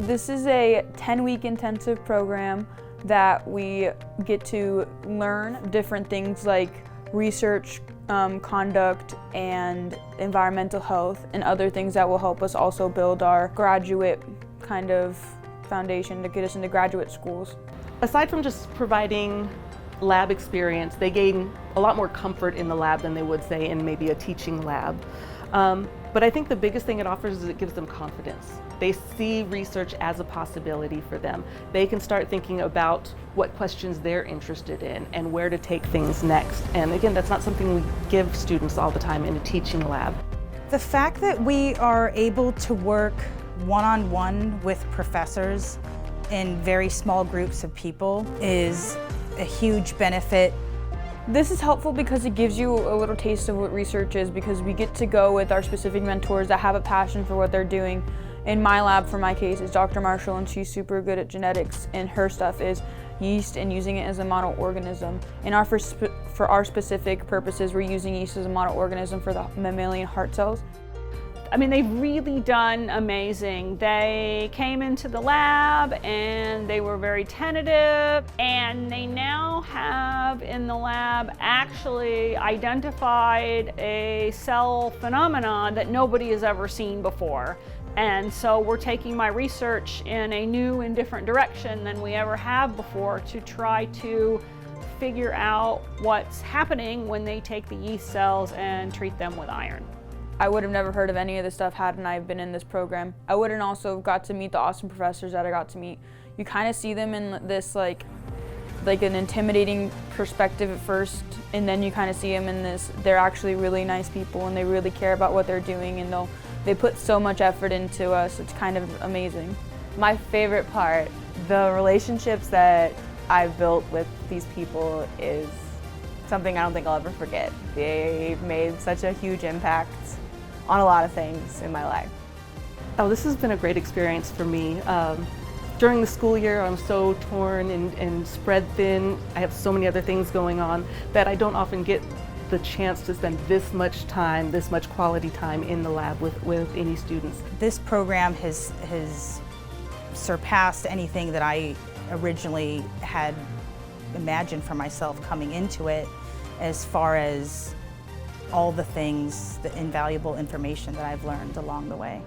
This is a 10-week intensive program that we get to learn different things like research, conduct, and environmental health, and other things that will help us also build our graduate kind of foundation to get us into graduate schools. Aside from just providing lab experience, they gain a lot more comfort in the lab than they would say in maybe a teaching lab. But I think the biggest thing it offers is it gives them confidence. They see research as a possibility for them. They can start thinking about what questions they're interested in and where to take things next. And again, that's not something we give students all the time in a teaching lab. The fact that we are able to work one-on-one with professors in very small groups of people is a huge benefit. This is helpful because it gives you a little taste of what research is, because we get to go with our specific mentors that have a passion for what they're doing. In my lab, for my case, is Dr. Marshall, and she's super good at genetics, and her stuff is yeast and using it as a model organism. And for our specific purposes, we're using yeast as a model organism for the mammalian heart cells. I mean, they've really done amazing. They came into the lab and they were very tentative, and they now have in the lab actually identified a cell phenomenon that nobody has ever seen before. And so we're taking my research in a new and different direction than we ever have before to try to figure out what's happening when they take the yeast cells and treat them with iron. I would have never heard of any of this stuff hadn't I been in this program. I wouldn't also got to meet the awesome professors that I got to meet. You kind of see them in this like an intimidating perspective at first, and then you kind of see them in this, they're actually really nice people and they really care about what they're doing, and they put so much effort into us. It's kind of amazing. My favorite part, the relationships that I've built with these people, is something I don't think I'll ever forget. They've made such a huge impact on a lot of things in my life. Oh, this has been a great experience for me. During the school year, I'm so torn and spread thin. I have so many other things going on that I don't often get the chance to spend this much time, this much quality time in the lab with any students. This program has surpassed anything that I originally had imagined for myself coming into it, as far as all the things, the invaluable information that I've learned along the way.